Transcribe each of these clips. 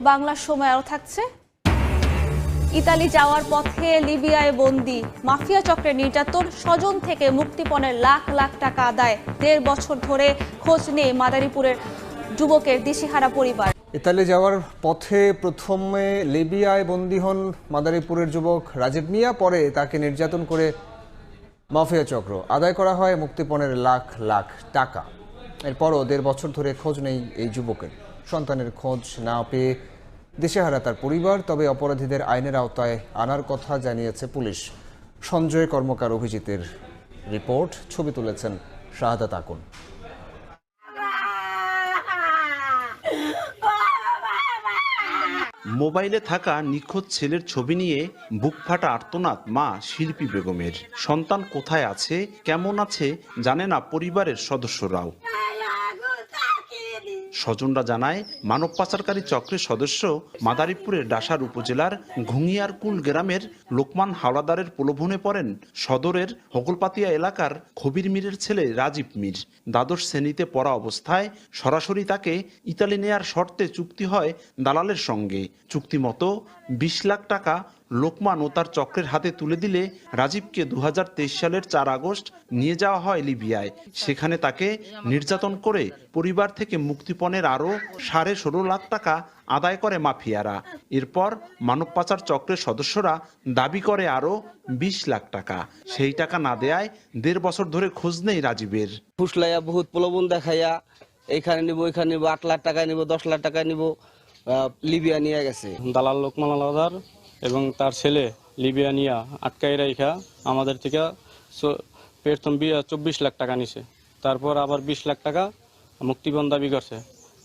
বাংলার সময় আরও থাকছে। ইতালি যাওয়ার পথে লিবিয়ায় বন্দী মাফিয়া চক্রের নির্যাতন, স্বজন থেকে মুক্তিপণের লাখ লাখ টাকা আদায়, ১.৫ বছর ধরে খোঁজ নেই মাদারীপুরের যুবকের দিশেহারা পরিবার। ইতালি যাওয়ার পথে প্রথমে লিবিয়ায় বন্দী হন মাদারীপুরের যুবক রাজীব মিয়া, পরে তাকে নির্যাতন করে মাফিয়া চক্র, আদায় করা হয় মুক্তিপণের লাখ লাখ টাকা। এরপরও ১.৫ বছর ধরে খোঁজ নেই এই যুবকের। সন্তানের খোঁজ না পেয়ে দিশেহারা তার পরিবার। তবে অপরাধীদের আইনের আওতায় আনার কথা জানিয়েছে পুলিশ। সঞ্জয় কর্মকার অভিজিতের রিপোর্ট, ছবি তুলেছেন শাহাদাত আকুন। মোবাইলে থাকা নিখোঁজ ছেলের ছবি নিয়ে বুকফাটা আর্তনাদ মা শিল্পী বেগমের। সন্তান কোথায় আছে, কেমন আছে জানে না পরিবারের সদস্যরাও। স্বজনরা জানায়, মানব পাচারকারী চক্রের সদস্য মাদারীপুরের ডাসার উপজেলার ঘুঙিয়ারকুল গ্রামের লোকমান হাওলাদারের প্রলোভনে পড়েন সদরের হকলপাতিয়া এলাকার খবির মীরের ছেলে রাজীব মীর। দ্বাদশ শ্রেণীতে পড়া অবস্থায় সরাসরি তাকে ইতালি নেয়ার শর্তে চুক্তি হয় দালালের সঙ্গে। চুক্তি মতো ২০ লাখ টাকা লোকমান ও তার চক্রের হাতে তুলে দিলে রাজীবকে ২০২৩ সালের ৪ আগস্ট নিয়ে যাওয়া হয় লিবিয়ায়। সেখানে তাকে নির্যাতন করে পরিবার থেকে মুক্তিপণের আরও ১৬.৫ লাখ টাকা আদায় করে মাফিয়ারা। এরপর মানব পাচার চক্রের সদস্যরা দাবি করে আরও ২০ লাখ টাকা। সেই টাকা না দেয়ায় ১.৫ বছর ধরে খোঁজ নেই রাজীবের। ফুসলাইয়া বহুত প্রলোভন দেখাইয়া এইখানে নিব, ওইখানে নিব, ৮ লাখ টাকা নিব, ১০ লাখ টাকা নিব, লিবিয়া নিয়ে গেছে। দালাল লোকমান হাওলাদার এবং তার ছেলে লিবিয়া নিয়ে আটকাই রাইখা আমাদের থেকে প্রথম ২৪ লাখ টাকা নিছে, তারপর আবার ২০ লাখ টাকা মুক্তিপণ দাবি করছে।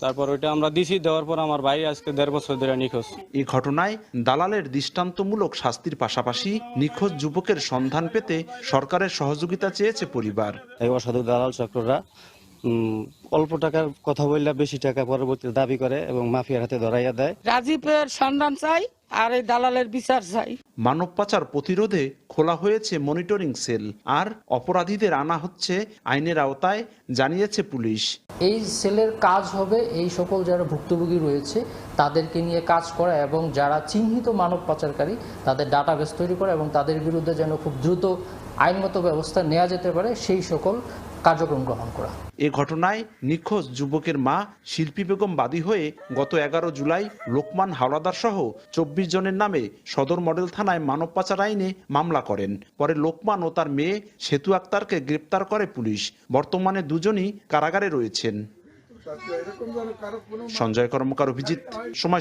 তারপর ওইটা আমরা দিছি, দেওয়ার পর আমার ভাই আজকে ১.৫ বছর ধরে নিখোঁজ। এই ঘটনায় দালালের দৃষ্টান্তমূলক শাস্তির পাশাপাশি নিখোঁজ যুবকের সন্ধান পেতে সরকারের সহযোগিতা চেয়েছে পরিবার। এই অসাধু দালাল চক্ররা অল্প টাকার কথা বললে বেশি টাকা পরবর্তীতে দাবি করে এবং মাফিয়ার হাতে ধরাইয়া দেয়। রাজীবের সন্ধান চাই আর এই দালালের বিচার চাই। মানব পাচার প্রতিরোধে খোলা হয়েছে মনিটরিং সেল, আর অপরাধীদের আনা হচ্ছে আইনের আওতায়, জানিয়েছে পুলিশ। এই সেলের কাজ হবে এই সকল যারা ভুক্তভোগী রয়েছে তাদেরকে নিয়ে কাজ করা এবং যারা চিহ্নিত মানব পাচারকারী তাদের ডাটাবেস তৈরি করা এবং তাদের বিরুদ্ধে যেন খুব দ্রুত আইনগত ব্যবস্থা নেওয়া যেতে পারে সেই সকল কার্যক্রম গ্রহণ করা। এ ঘটনায় নিখোঁজ যুবকের মা শিল্পী বেগম বাদী হয়ে গত ১১ জুলাই লোকমান হাওলাদার সহ ২৪ জনের নামে সদর মডেল থানায় মানব পাচার আইনে মামলা করেন। পরে লোকমান ও তার মেয়ে সেতু আক্তারকে গ্রেপ্তার করে পুলিশ। বর্তমানে দুজনই কারাগারে রয়েছেন। সঞ্জয় কর্মকার অভিজিৎ, সময়।